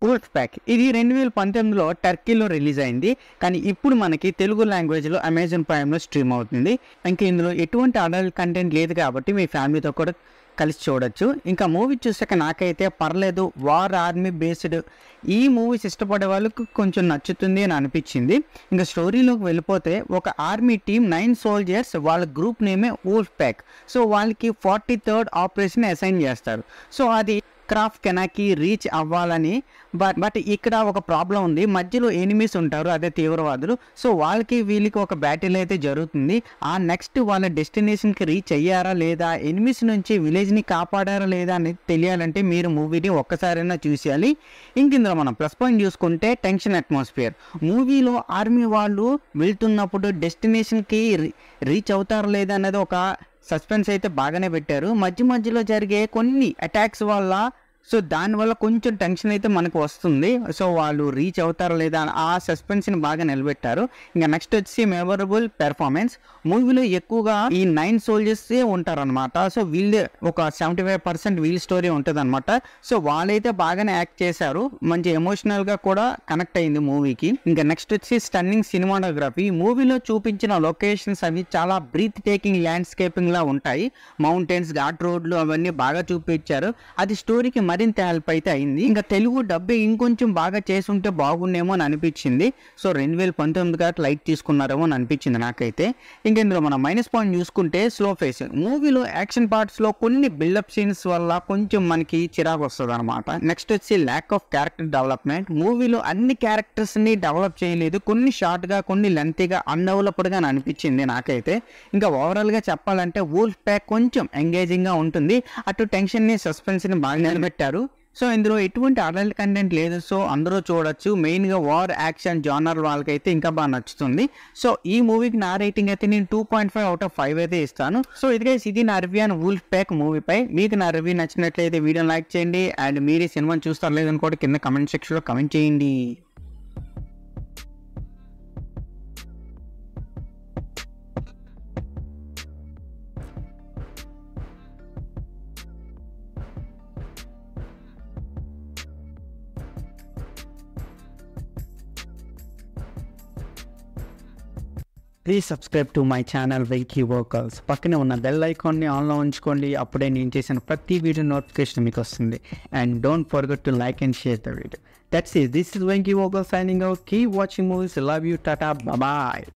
Wolf pack ఇది 2019లో టర్కీలో release అయింది. కానీ ఇప్పుడు మనకి తెలుగు లాంగ్వేజ్లో అమెజాన్ ప్రైమ్లో స్ట్రీమ్ అవుతుంది. ఇంకా ఇందులో ఎటువంటి అడల్ట్ కంటెంట్ లేదు కాబట్టి మీ ఫ్యామిలీతో కూడా కలిసి చూడొచ్చు. ఇంకా మూవీ చూసాక నాకైతే పర్లేదు, వార్ ఆర్మీ బేస్డ్ ఈ మూవీస్ ఇష్టపడే వాళ్ళకు కొంచెం నచ్చుతుంది అని అనిపించింది. ఇంకా స్టోరీలోకి వెళ్ళిపోతే ఒక ఆర్మీ టీమ్ 9 సోల్జర్స్, వాళ్ళ గ్రూప్ నేమే వుల్ఫ్ ప్యాక్. సో వాళ్ళకి 43rd ఆపరేషన్ అసైన్ చేస్తారు. సో అది క్రాఫ్ కెనాకి రీచ్ అవ్వాలని. బట్ ఇక్కడ ఒక ప్రాబ్లం ఉంది, మధ్యలో ఎనిమీస్ ఉంటారు, అదే తీవ్రవాదులు. సో వాళ్ళకి వీళ్ళకి ఒక బ్యాటిల్ అయితే జరుగుతుంది. ఆ నెక్స్ట్ వాళ్ళ డెస్టినేషన్కి రీచ్ అయ్యారా లేదా, ఎనిమీస్ నుంచి విలేజ్ని కాపాడారా లేదా అని తెలియాలంటే మీరు మూవీని ఒక్కసారైనా చూసేయాలి. ఇందులో మనం ప్లస్ పాయింట్ చూసుకుంటే టెన్షన్ అట్మాస్ఫియర్. మూవీలో ఆర్మీ వాళ్ళు వెళ్తున్నప్పుడు డెస్టినేషన్కి రీచ్ అవుతారా లేదా అనేది ఒక సస్పెన్స్ అయితే బాగానే పెట్టారు. మధ్యలో జరిగే కొన్ని అటాక్స్ వల్ల సో దానివల్ల కొంచెం టెన్షన్ అయితే మనకు వస్తుంది. సో వాళ్ళు రీచ్ అవుతారా లేదా ఆ సస్పెన్స్ని బాగా నిలబెట్టారు. ఇంకా నెక్స్ట్ వచ్చి మెమరబుల్ పెర్ఫార్మెన్స్. మూవీలో ఎక్కువగా ఈ 9 సోల్జర్సే ఉంటారనమాట. సో వీళ్ళే ఒక 75% వీళ్ళ స్టోరీ ఉంటుంది అనమాట. సో వాళ్ళైతే బాగానే యాక్ట్ చేశారు, మంచి ఎమోషనల్గా కూడా కనెక్ట్ అయింది మూవీకి. ఇంకా నెక్స్ట్ వచ్చి స్టన్నింగ్ సినిమాటోగ్రఫీ. మూవీలో చూపించిన లొకేషన్స్ అవి చాలా బ్రీత్ టేకింగ్ ల్యాండ్స్కేపింగ్ లా ఉంటాయి. మౌంటైన్స్, ఘాట్ రోడ్లు అవన్నీ బాగా చూపించారు. అది స్టోరీకి మరింత హెల్ప్ అయితే అయింది. ఇంకా తెలుగు డబ్బే ఇంకొంచెం బాగా చేసుంటే బాగుండేమో అని అనిపించింది. సో 2019 కాబట్టి లైట్ తీసుకున్నారేమో అని అనిపించింది నాకైతే. ఇంకా ఇందులో మనం మైనస్ పాయింట్ చూసుకుంటే స్లో ఫేస్. మూవీలో యాక్షన్ పార్ట్స్లో కొన్ని బిల్డప్ సీన్స్ వల్ల కొంచెం మనకి చిరాకు వస్తుంది అనమాట. నెక్స్ట్ వచ్చి ల్యాక్ ఆఫ్ క్యారెక్టర్ డెవలప్మెంట్. మూవీలో అన్ని క్యారెక్టర్స్ని డెవలప్ చేయలేదు, కొన్ని షార్ట్గా కొన్ని లెంతీగా అన్డెవలప్డ్గా అనిపించింది నాకైతే. ఇంకా ఓవరాల్గా చెప్పాలంటే వుల్ఫ్ ప్యాక్ కొంచెం ఎంగేజింగ్గా ఉంటుంది, అటు టెన్షన్ని సస్పెన్స్ని బాగా నిలబెట్టారు. సో ఇందులో ఎటువంటి అడల్ట్ కంటెంట్ లేదు, సో అందరూ చూడొచ్చు. మెయిన్గా వార్ యాక్షన్ జానర్ వాళ్ళకైతే ఇంకా బాగా నచ్చుతుంది. సో ఈ మూవీకి నా రేటింగ్ అయితే నేను 2.5/5 అయితే ఇస్తాను. సో ఇది నా రివ్యూ అని వుల్ఫ్ ప్యాక్ మూవీపై. మీకు నా రివ్యూ నచ్చినట్లయితే వీడియోని లైక్ చేయండి. అండ్ మీరు ఈ సినిమాని చూస్తారు లేదని కూడా కింద కమెంట్ సెక్షన్లో కమెంట్ చేయండి. Please subscribe to my channel Venky vocals. పక్కనే ఉన్న బెల్ ఐకాన్ని ఆన్లో ఉంచుకోండి, అప్పుడే నేను చేసిన ప్రతి వీడియో నోటిఫికేషన్ మీకు వస్తుంది. And don't forget to like and share the video. That's it. This is Venky Vogel signing out. Keep watching movies. Love you. Tata. Bye-bye.